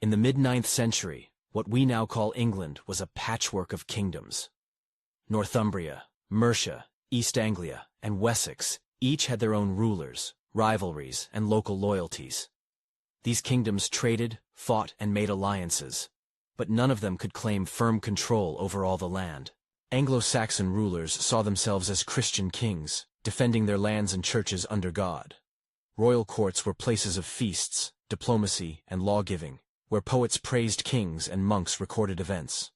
In the mid-9th century, what we now call England was a patchwork of kingdoms. Northumbria, Mercia, East Anglia, and Wessex each had their own rulers, rivalries, and local loyalties. These kingdoms traded, fought, and made alliances, but none of them could claim firm control over all the land. Anglo-Saxon rulers saw themselves as Christian kings, defending their lands and churches under God. Royal courts were places of feasts, diplomacy, and law-giving, where poets praised kings and monks recorded events.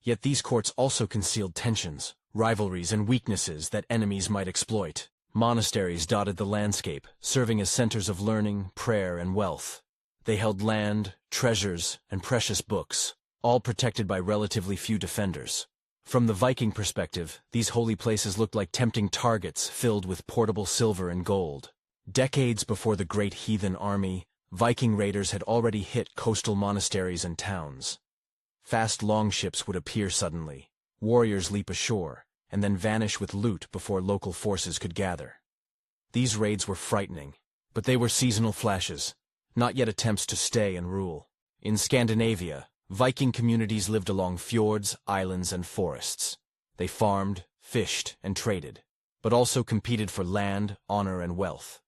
Yet these courts also concealed tensions, rivalries, and weaknesses that enemies might exploit. Monasteries dotted the landscape, serving as centers of learning, prayer, and wealth. They held land, treasures, and precious books, all protected by relatively few defenders. From the Viking perspective, these holy places looked like tempting targets filled with portable silver and gold. Decades before the Great Heathen Army, Viking raiders had already hit coastal monasteries and towns. Fast longships would appear suddenly, warriors leap ashore, and then vanish with loot before local forces could gather. These raids were frightening, but they were seasonal flashes, not yet attempts to stay and rule. In Scandinavia, Viking communities lived along fjords, islands, and forests. They farmed, fished, and traded, but also competed for land, honor, and wealth.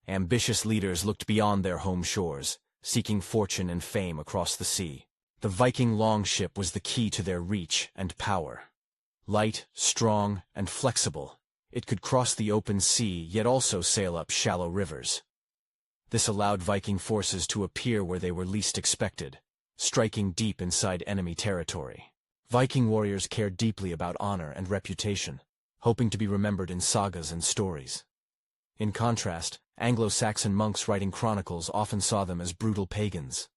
Ambitious leaders looked beyond their home shores, seeking fortune and fame across the sea. The Viking longship was the key to their reach and power. Light, strong, and flexible, it could cross the open sea yet also sail up shallow rivers. This allowed Viking forces to appear where they were least expected, striking deep inside enemy territory. Viking warriors cared deeply about honor and reputation, hoping to be remembered in sagas and stories. In contrast, Anglo-Saxon monks writing chronicles often saw them as brutal pagans.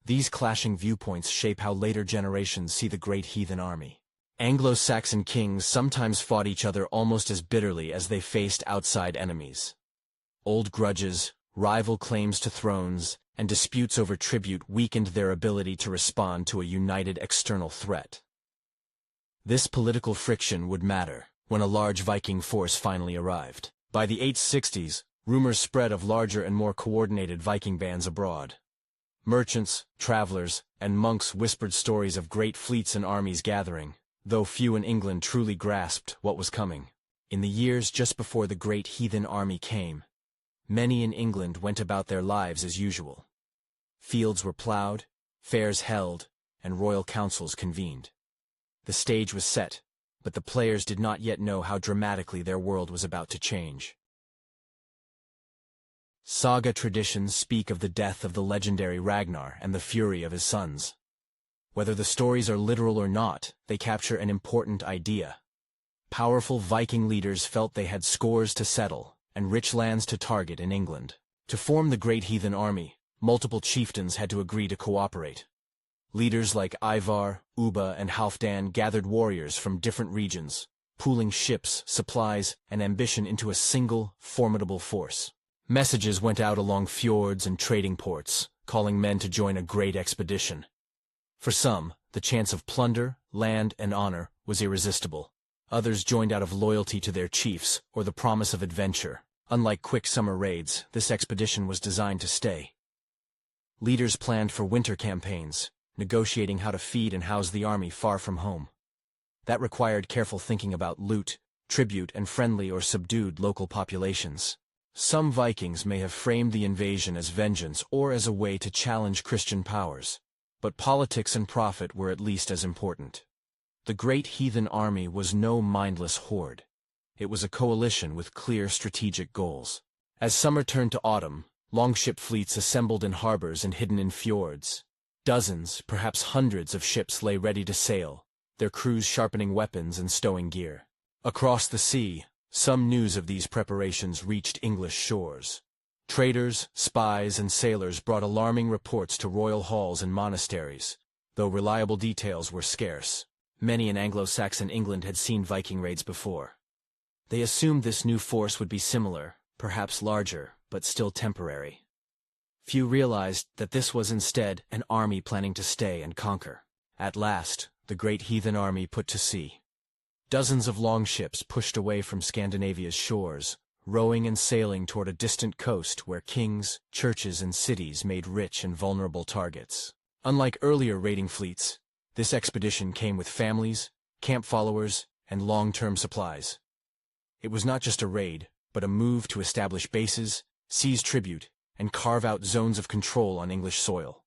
These clashing viewpoints shape how later generations see the Great Heathen Army. Anglo-Saxon kings sometimes fought each other almost as bitterly as they faced outside enemies. Old grudges, rival claims to thrones, and disputes over tribute weakened their ability to respond to a united external threat. This political friction would matter when a large Viking force finally arrived. By the 860s, rumors spread of larger and more coordinated Viking bands abroad. Merchants, travelers, and monks whispered stories of great fleets and armies gathering, though few in England truly grasped what was coming. In the years just before the Great Heathen Army came, many in England went about their lives as usual. Fields were ploughed, fairs held, and royal councils convened. The stage was set, but the players did not yet know how dramatically their world was about to change. Saga traditions speak of the death of the legendary Ragnar and the fury of his sons. Whether the stories are literal or not, they capture an important idea. Powerful Viking leaders felt they had scores to settle and rich lands to target in England. To form the Great Heathen Army, multiple chieftains had to agree to cooperate. Leaders like Ivar, Ubba, and Halfdan gathered warriors from different regions, pooling ships, supplies, and ambition into a single, formidable force. Messages went out along fjords and trading ports, calling men to join a great expedition. For some, the chance of plunder, land, and honor was irresistible. Others joined out of loyalty to their chiefs or the promise of adventure. Unlike quick summer raids, this expedition was designed to stay. Leaders planned for winter campaigns, negotiating how to feed and house the army far from home. That required careful thinking about loot, tribute, and friendly or subdued local populations. Some Vikings may have framed the invasion as vengeance or as a way to challenge Christian powers, but politics and profit were at least as important. The Great Heathen Army was no mindless horde. It was a coalition with clear strategic goals. As summer turned to autumn, longship fleets assembled in harbors and hidden in fjords. Dozens, perhaps hundreds of ships lay ready to sail, their crews sharpening weapons and stowing gear. Across the sea, some news of these preparations reached English shores. Traders, spies, and sailors brought alarming reports to royal halls and monasteries, though reliable details were scarce. Many in Anglo-Saxon England had seen Viking raids before. They assumed this new force would be similar, perhaps larger, but still temporary. Few realized that this was instead an army planning to stay and conquer. At last, the Great Heathen Army put to sea. Dozens of longships pushed away from Scandinavia's shores, rowing and sailing toward a distant coast where kings, churches, and cities made rich and vulnerable targets. Unlike earlier raiding fleets, this expedition came with families, camp followers, and long-term supplies. It was not just a raid, but a move to establish bases, seize tribute, and carve out zones of control on English soil.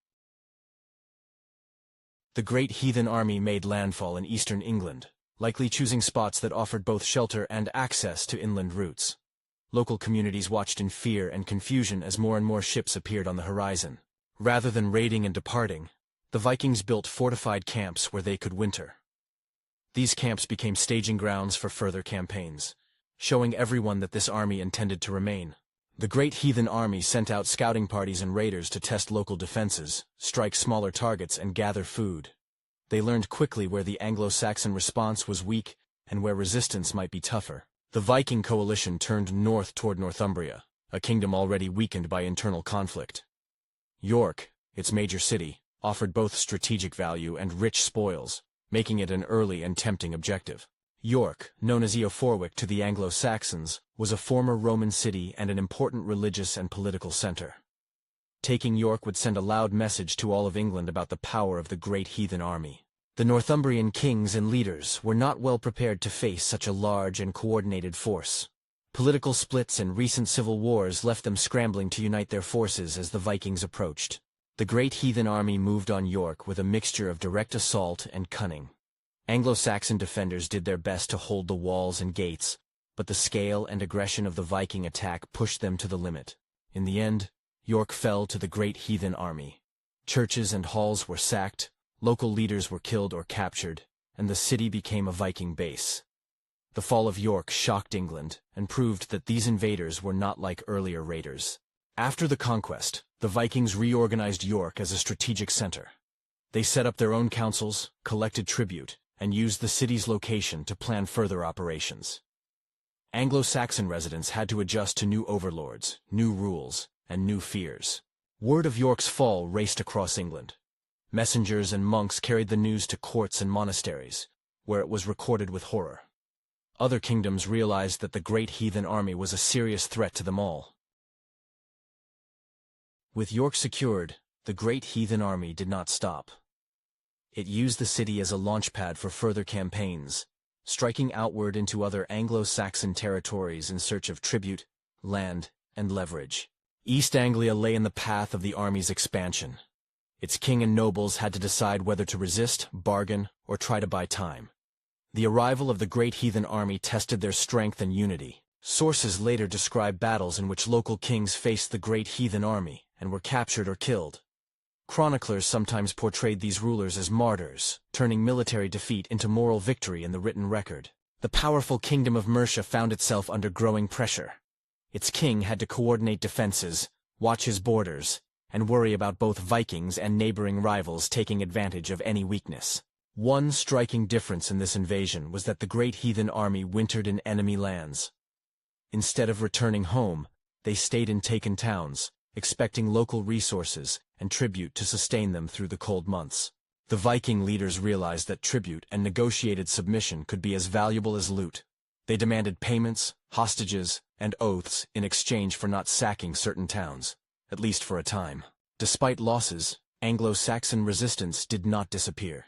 The Great Heathen Army made landfall in eastern England, likely choosing spots that offered both shelter and access to inland routes. Local communities watched in fear and confusion as more and more ships appeared on the horizon. Rather than raiding and departing, the Vikings built fortified camps where they could winter. These camps became staging grounds for further campaigns, showing everyone that this army intended to remain. The Great Heathen Army sent out scouting parties and raiders to test local defenses, strike smaller targets, and gather food. They learned quickly where the Anglo-Saxon response was weak and where resistance might be tougher. The Viking coalition turned north toward Northumbria, a kingdom already weakened by internal conflict. York, its major city, offered both strategic value and rich spoils, making it an early and tempting objective. York, known as Eoforwic to the Anglo-Saxons, was a former Roman city and an important religious and political center. Taking York would send a loud message to all of England about the power of the Great Heathen Army. The Northumbrian kings and leaders were not well prepared to face such a large and coordinated force. Political splits and recent civil wars left them scrambling to unite their forces as the Vikings approached. The Great Heathen Army moved on York with a mixture of direct assault and cunning. Anglo-Saxon defenders did their best to hold the walls and gates, but the scale and aggression of the Viking attack pushed them to the limit. In the end, York fell to the Great Heathen Army. Churches and halls were sacked, local leaders were killed or captured, and the city became a Viking base. The fall of York shocked England and proved that these invaders were not like earlier raiders. After the conquest, the Vikings reorganized York as a strategic center. They set up their own councils, collected tribute, and used the city's location to plan further operations. Anglo-Saxon residents had to adjust to new overlords, new rules, and new fears. Word of York's fall raced across England. Messengers and monks carried the news to courts and monasteries, where it was recorded with horror. Other kingdoms realized that the Great Heathen Army was a serious threat to them all. With York secured, the Great Heathen Army did not stop. It used the city as a launchpad for further campaigns, striking outward into other Anglo-Saxon territories in search of tribute, land, and leverage. East Anglia lay in the path of the army's expansion. Its king and nobles had to decide whether to resist, bargain, or try to buy time. The arrival of the Great Heathen Army tested their strength and unity. Sources later describe battles in which local kings faced the Great Heathen Army and were captured or killed. Chroniclers sometimes portrayed these rulers as martyrs, turning military defeat into moral victory in the written record. The powerful kingdom of Mercia found itself under growing pressure. Its king had to coordinate defenses, watch his borders, and worry about both Vikings and neighboring rivals taking advantage of any weakness. One striking difference in this invasion was that the Great Heathen Army wintered in enemy lands. Instead of returning home, they stayed in taken towns, expecting local resources and tribute to sustain them through the cold months. The Viking leaders realized that tribute and negotiated submission could be as valuable as loot. They demanded payments, hostages, and oaths in exchange for not sacking certain towns, at least for a time. Despite losses, Anglo-Saxon resistance did not disappear.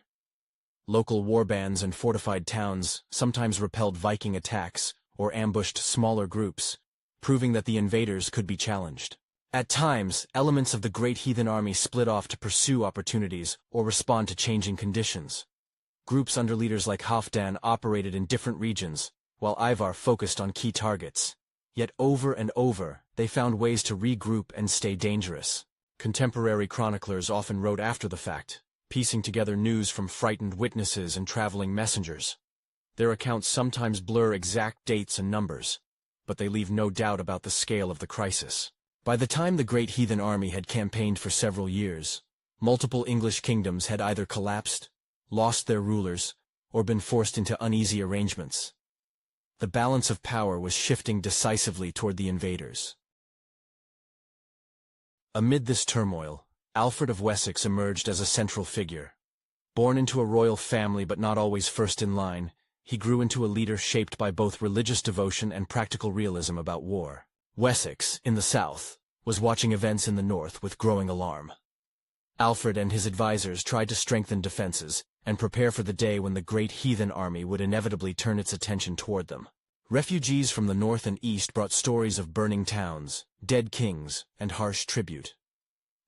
Local warbands and fortified towns sometimes repelled Viking attacks or ambushed smaller groups, proving that the invaders could be challenged. At times, elements of the Great Heathen Army split off to pursue opportunities or respond to changing conditions. Groups under leaders like Halfdan operated in different regions, while Ivar focused on key targets. Yet over and over, they found ways to regroup and stay dangerous. Contemporary chroniclers often wrote after the fact, piecing together news from frightened witnesses and traveling messengers. Their accounts sometimes blur exact dates and numbers, but they leave no doubt about the scale of the crisis. By the time the Great Heathen Army had campaigned for several years, multiple English kingdoms had either collapsed, lost their rulers, or been forced into uneasy arrangements. The balance of power was shifting decisively toward the invaders. Amid this turmoil, Alfred of Wessex emerged as a central figure. Born into a royal family but not always first in line, he grew into a leader shaped by both religious devotion and practical realism about war. Wessex, in the south, was watching events in the north with growing alarm. Alfred and his advisors tried to strengthen defenses and prepare for the day when the Great Heathen Army would inevitably turn its attention toward them. Refugees from the north and east brought stories of burning towns, dead kings, and harsh tribute.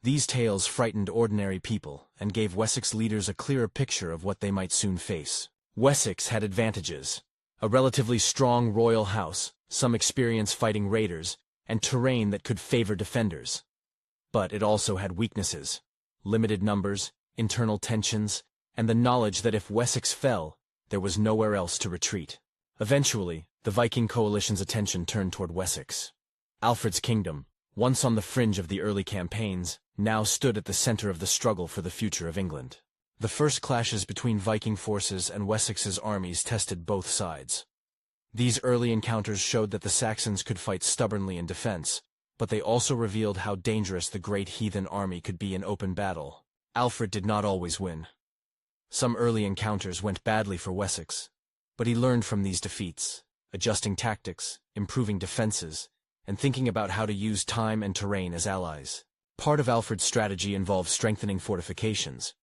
These tales frightened ordinary people and gave Wessex leaders a clearer picture of what they might soon face. Wessex had advantages: a relatively strong royal house, some experience fighting raiders, and terrain that could favor defenders. But it also had weaknesses: limited numbers, internal tensions, and the knowledge that if Wessex fell, there was nowhere else to retreat. Eventually, the Viking coalition's attention turned toward Wessex. Alfred's kingdom, once on the fringe of the early campaigns, now stood at the center of the struggle for the future of England. The first clashes between Viking forces and Wessex's armies tested both sides. These early encounters showed that the Saxons could fight stubbornly in defense, but they also revealed how dangerous the Great Heathen Army could be in open battle. Alfred did not always win. Some early encounters went badly for Wessex, but he learned from these defeats, adjusting tactics, improving defenses, and thinking about how to use time and terrain as allies. Part of Alfred's strategy involved strengthening fortifications.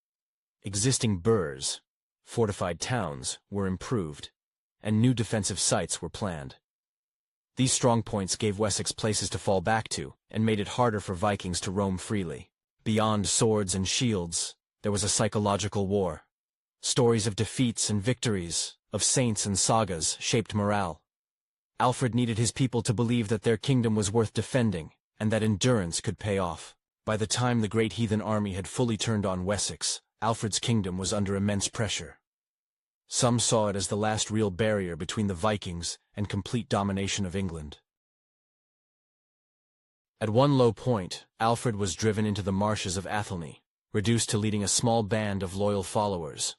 Existing burhs, fortified towns, were improved, and new defensive sites were planned. These strongpoints gave Wessex places to fall back to, and made it harder for Vikings to roam freely. Beyond swords and shields, there was a psychological war. Stories of defeats and victories, of saints and sagas, shaped morale. Alfred needed his people to believe that their kingdom was worth defending, and that endurance could pay off. By the time the Great Heathen Army had fully turned on Wessex, Alfred's kingdom was under immense pressure. Some saw it as the last real barrier between the Vikings and complete domination of England. At one low point, Alfred was driven into the marshes of Athelney, reduced to leading a small band of loyal followers.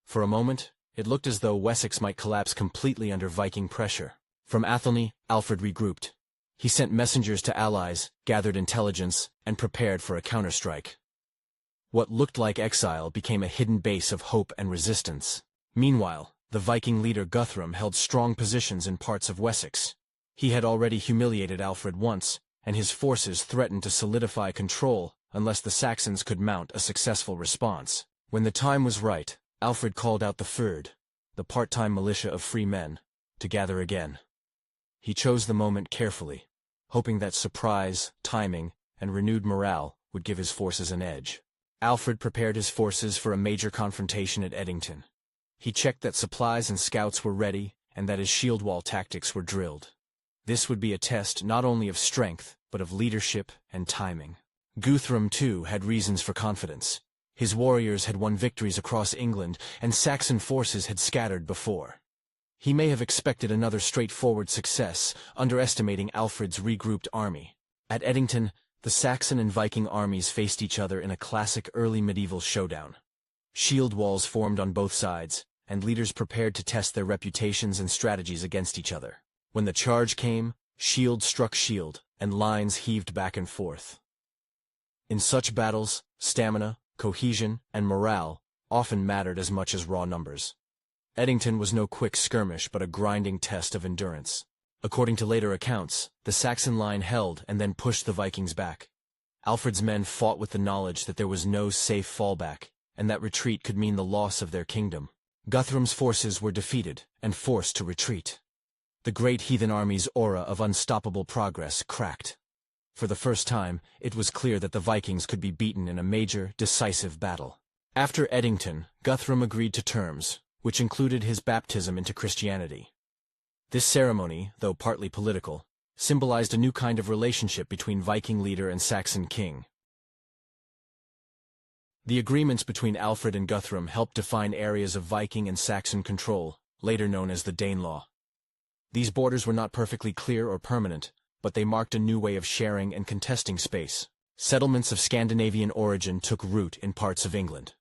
For a moment, it looked as though Wessex might collapse completely under Viking pressure. From Athelney, Alfred regrouped. He sent messengers to allies, gathered intelligence, and prepared for a counterstrike. What looked like exile became a hidden base of hope and resistance. Meanwhile, the Viking leader Guthrum held strong positions in parts of Wessex. He had already humiliated Alfred once, and his forces threatened to solidify control unless the Saxons could mount a successful response. When the time was right, Alfred called out the Fyrd, the part-time militia of free men, to gather again. He chose the moment carefully, hoping that surprise, timing, and renewed morale would give his forces an edge. Alfred prepared his forces for a major confrontation at Edington. He checked that supplies and scouts were ready and that his shield wall tactics were drilled. This would be a test not only of strength, but of leadership and timing. Guthrum, too, had reasons for confidence. His warriors had won victories across England, and Saxon forces had scattered before. He may have expected another straightforward success, underestimating Alfred's regrouped army. At Edington, the Saxon and Viking armies faced each other in a classic early medieval showdown. Shield walls formed on both sides, and leaders prepared to test their reputations and strategies against each other. When the charge came, shield struck shield, and lines heaved back and forth. In such battles, stamina, cohesion, and morale often mattered as much as raw numbers. Edington was no quick skirmish but a grinding test of endurance. According to later accounts, the Saxon line held and then pushed the Vikings back. Alfred's men fought with the knowledge that there was no safe fallback, and that retreat could mean the loss of their kingdom. Guthrum's forces were defeated and forced to retreat. The Great Heathen Army's aura of unstoppable progress cracked. For the first time, it was clear that the Vikings could be beaten in a major, decisive battle. After Edington, Guthrum agreed to terms, which included his baptism into Christianity. This ceremony, though partly political, symbolized a new kind of relationship between Viking leader and Saxon king. The agreements between Alfred and Guthrum helped define areas of Viking and Saxon control, later known as the Danelaw. These borders were not perfectly clear or permanent, but they marked a new way of sharing and contesting space. Settlements of Scandinavian origin took root in parts of England.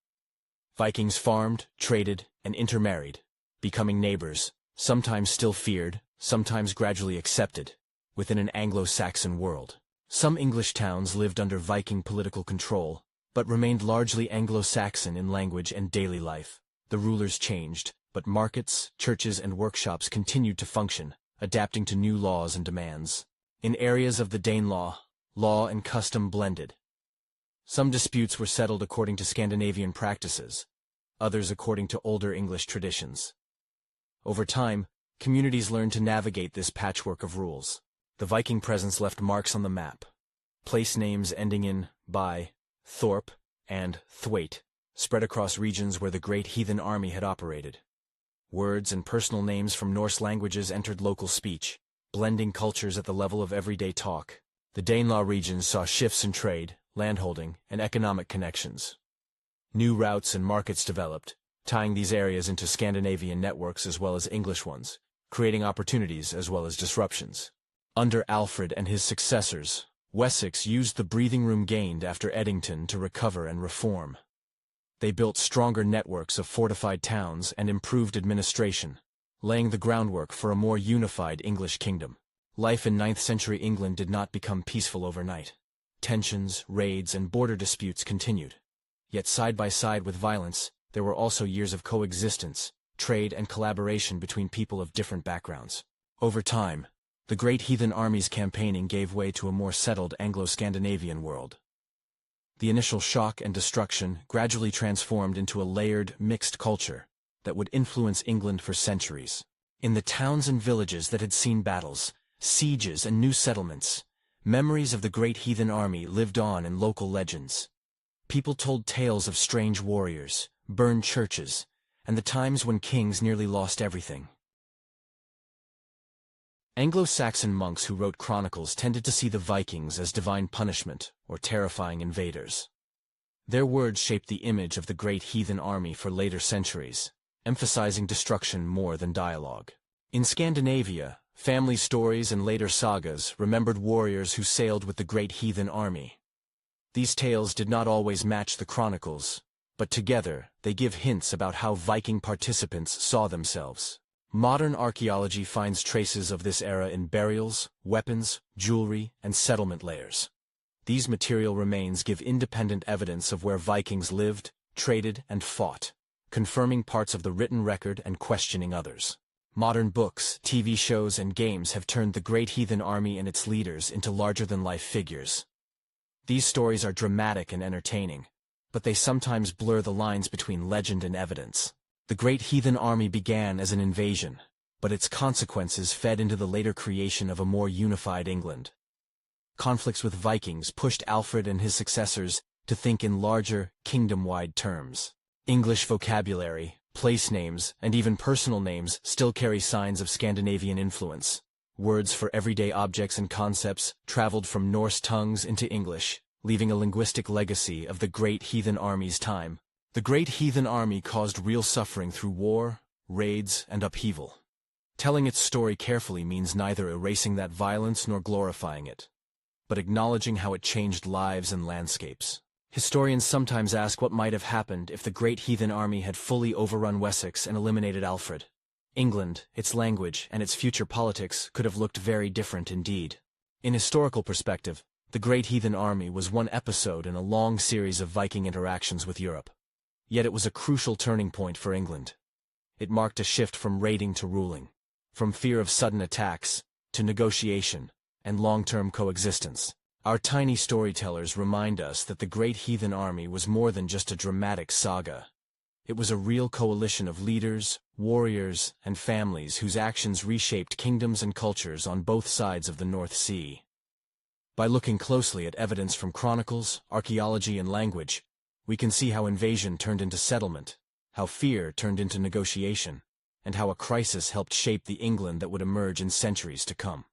Vikings farmed, traded, and intermarried, becoming neighbors, sometimes still feared, sometimes gradually accepted, within an Anglo-Saxon world. Some English towns lived under Viking political control, but remained largely Anglo-Saxon in language and daily life. The rulers changed, but markets, churches, and workshops continued to function, adapting to new laws and demands. In areas of the Danelaw, law and custom blended. Some disputes were settled according to Scandinavian practices, others according to older English traditions. Over time, communities learned to navigate this patchwork of rules. The Viking presence left marks on the map. Place names ending in by, Thorpe, and Thwaite spread across regions where the Great Heathen Army had operated. Words and personal names from Norse languages entered local speech, blending cultures at the level of everyday talk. The Danelaw regions saw shifts in trade, landholding, and economic connections. New routes and markets developed, tying these areas into Scandinavian networks as well as English ones, creating opportunities as well as disruptions. Under Alfred and his successors, Wessex used the breathing room gained after Edington to recover and reform. They built stronger networks of fortified towns and improved administration, laying the groundwork for a more unified English kingdom. Life in 9th century England did not become peaceful overnight. Tensions, raids, and border disputes continued. Yet side by side with violence, there were also years of coexistence, trade, and collaboration between people of different backgrounds. Over time, the Great Heathen Army's campaigning gave way to a more settled Anglo-Scandinavian world. The initial shock and destruction gradually transformed into a layered, mixed culture that would influence England for centuries. In the towns and villages that had seen battles, sieges, and new settlements, memories of the Great Heathen Army lived on in local legends. People told tales of strange warriors, burned churches, and the times when kings nearly lost everything. Anglo-Saxon monks who wrote chronicles tended to see the Vikings as divine punishment or terrifying invaders. Their words shaped the image of the Great Heathen Army for later centuries, emphasizing destruction more than dialogue. In Scandinavia, family stories and later sagas remembered warriors who sailed with the Great Heathen Army. These tales did not always match the chronicles, but together they give hints about how Viking participants saw themselves. Modern archaeology finds traces of this era in burials, weapons, jewelry, and settlement layers. These material remains give independent evidence of where Vikings lived, traded, and fought, confirming parts of the written record and questioning others. Modern books, TV shows, and games have turned the Great Heathen Army and its leaders into larger-than-life figures. These stories are dramatic and entertaining, but they sometimes blur the lines between legend and evidence. The Great Heathen Army began as an invasion, but its consequences fed into the later creation of a more unified England. Conflicts with Vikings pushed Alfred and his successors to think in larger, kingdom-wide terms. English vocabulary, place names, and even personal names still carry signs of Scandinavian influence. Words for everyday objects and concepts traveled from Norse tongues into English, leaving a linguistic legacy of the Great Heathen Army's time. The Great Heathen Army caused real suffering through war, raids, and upheaval. Telling its story carefully means neither erasing that violence nor glorifying it, but acknowledging how it changed lives and landscapes. Historians sometimes ask what might have happened if the Great Heathen Army had fully overrun Wessex and eliminated Alfred. England, its language, and its future politics could have looked very different indeed. In historical perspective, the Great Heathen Army was one episode in a long series of Viking interactions with Europe. Yet it was a crucial turning point for England. It marked a shift from raiding to ruling, from fear of sudden attacks to negotiation and long-term coexistence. Our tiny storytellers remind us that the Great Heathen Army was more than just a dramatic saga. It was a real coalition of leaders, warriors, and families whose actions reshaped kingdoms and cultures on both sides of the North Sea. By looking closely at evidence from chronicles, archaeology, and language, we can see how invasion turned into settlement, how fear turned into negotiation, and how a crisis helped shape the England that would emerge in centuries to come.